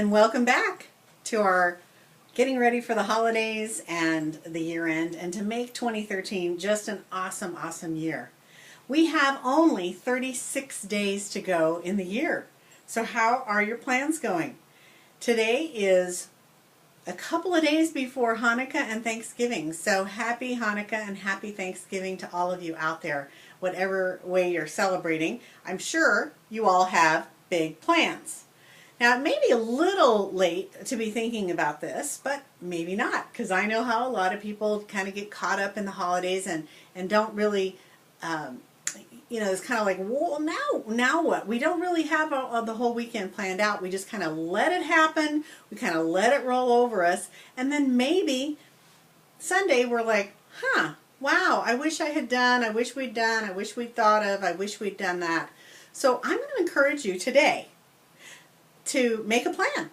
and welcome back to our getting ready for the holidays and the year end, and to make 2013 just an awesome, awesome year. We have only 36 days to go in the year. So how are your plans going? Today is a couple of days before Hanukkah and Thanksgiving. So happy Hanukkah and happy Thanksgiving to all of you out there, whatever way you're celebrating. I'm sure you all have big plans. Now, it may be a little late to be thinking about this, but maybe not, because I know how a lot of people kind of get caught up in the holidays and don't really, it's kind of like, well, now what? We don't really have the whole weekend planned out. We just kind of let it happen. We kind of let it roll over us. And then maybe Sunday we're like, wow, I wish I had done, I wish we'd done, I wish we'd thought of, I wish we'd done that. So I'm going to encourage you today to make a plan.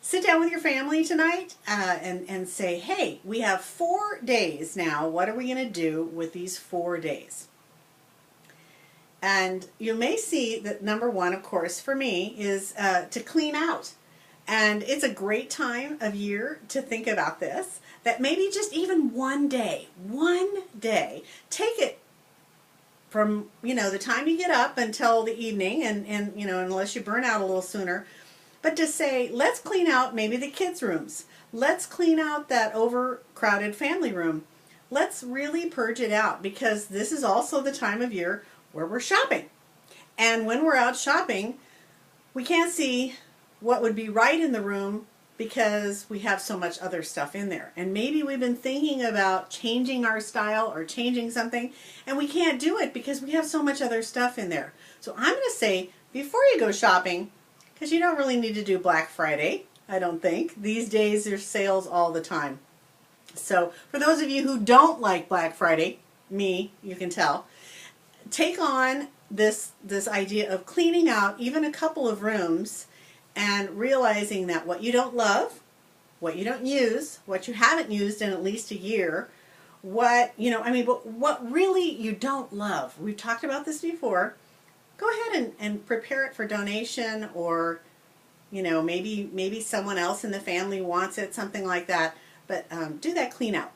Sit down with your family tonight and say, hey, we have 4 days now. What are we going to do with these 4 days? And you may see that number one, of course, for me is to clean out. And it's a great time of year to think about this, that maybe just even one day, take it from, the time you get up until the evening, and unless you burn out a little sooner, but to say, let's clean out maybe the kids' rooms. Let's clean out that overcrowded family room. Let's really purge it out, because this is also the time of year where we're shopping. And when we're out shopping, we can't see what would be right in the room because we have so much other stuff in there. And maybe we've been thinking about changing our style or changing something, and we can't do it because we have so much other stuff in there. So I'm going to say, before you go shopping, because you don't really need to do Black Friday, I don't think. These days there's sales all the time. So for those of you who don't like Black Friday, me, you can tell, take on this idea of cleaning out even a couple of rooms and realizing that what you don't love, what you don't use, what you haven't used in at least a year, but what really you don't love. We've talked about this before. Go ahead and prepare it for donation, or maybe someone else in the family wants it, something like that. But do that clean out.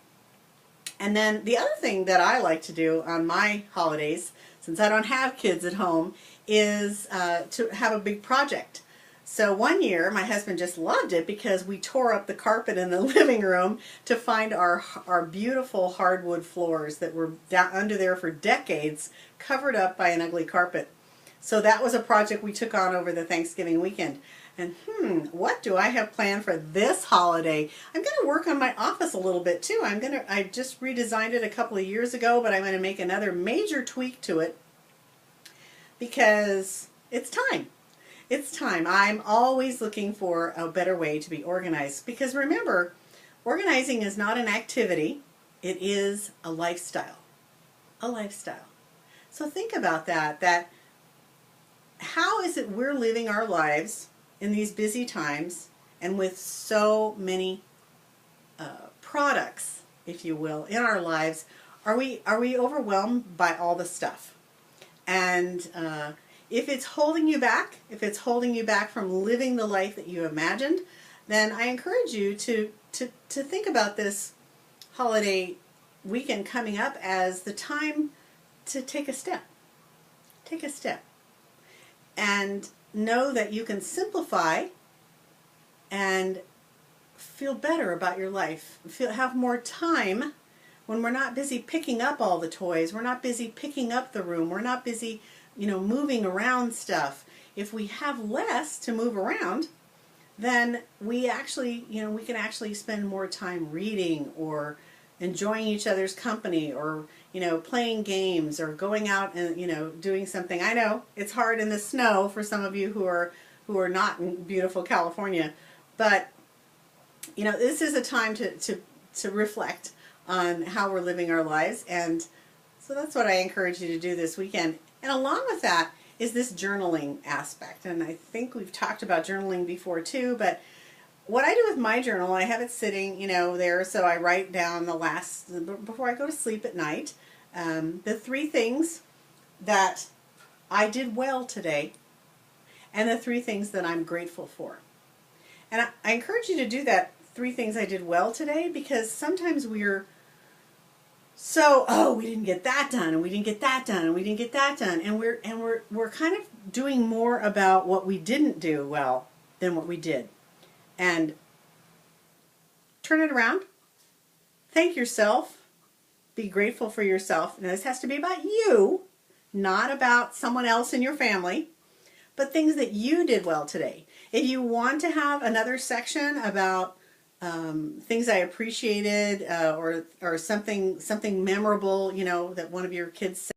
And then the other thing that I like to do on my holidays, since I don't have kids at home, is to have a big project. So one year, my husband just loved it because we tore up the carpet in the living room to find our beautiful hardwood floors that were down under there for decades, covered up by an ugly carpet. So that was a project we took on over the Thanksgiving weekend. And what do I have planned for this holiday? I'm going to work on my office a little bit too. I just redesigned it a couple of years ago, but I'm going to make another major tweak to it because it's time. It's time. I'm always looking for a better way to be organized, because remember, organizing is not an activity. It is a lifestyle. A lifestyle. So think about that how is it we're living our lives in these busy times and with so many products, if you will, in our lives? Are we overwhelmed by all the stuff? And if it's holding you back, from living the life that you imagined, then I encourage you to think about this holiday weekend coming up as the time to take a step. Take a step. And know that you can simplify and feel better about your life. Have more time when we're not busy picking up all the toys. We're not busy picking up the room. We're not busy, moving around stuff. If we have less to move around, then we can actually spend more time reading or enjoying each other's company, or playing games, or going out and doing something. I know it's hard in the snow for some of you who are not in beautiful California, but this is a time to reflect on how we're living our lives. And so that's what I encourage you to do this weekend. And along with that is this journaling aspect. And I think we've talked about journaling before too, but what I do with my journal, I have it sitting, there, so I write down before I go to sleep at night, the 3 things that I did well today, and the 3 things that I'm grateful for. And I encourage you to do that 3 things I did well today, because sometimes we're so, oh, we didn't get that done, and we didn't get that done, and we didn't get that done, and we're kind of doing more about what we didn't do well than what we did. And turn it around. Thank yourself. Be grateful for yourself. Now, this has to be about you, not about someone else in your family, but things that you did well today. If you want to have another section about things I appreciated, or something memorable, that one of your kids said,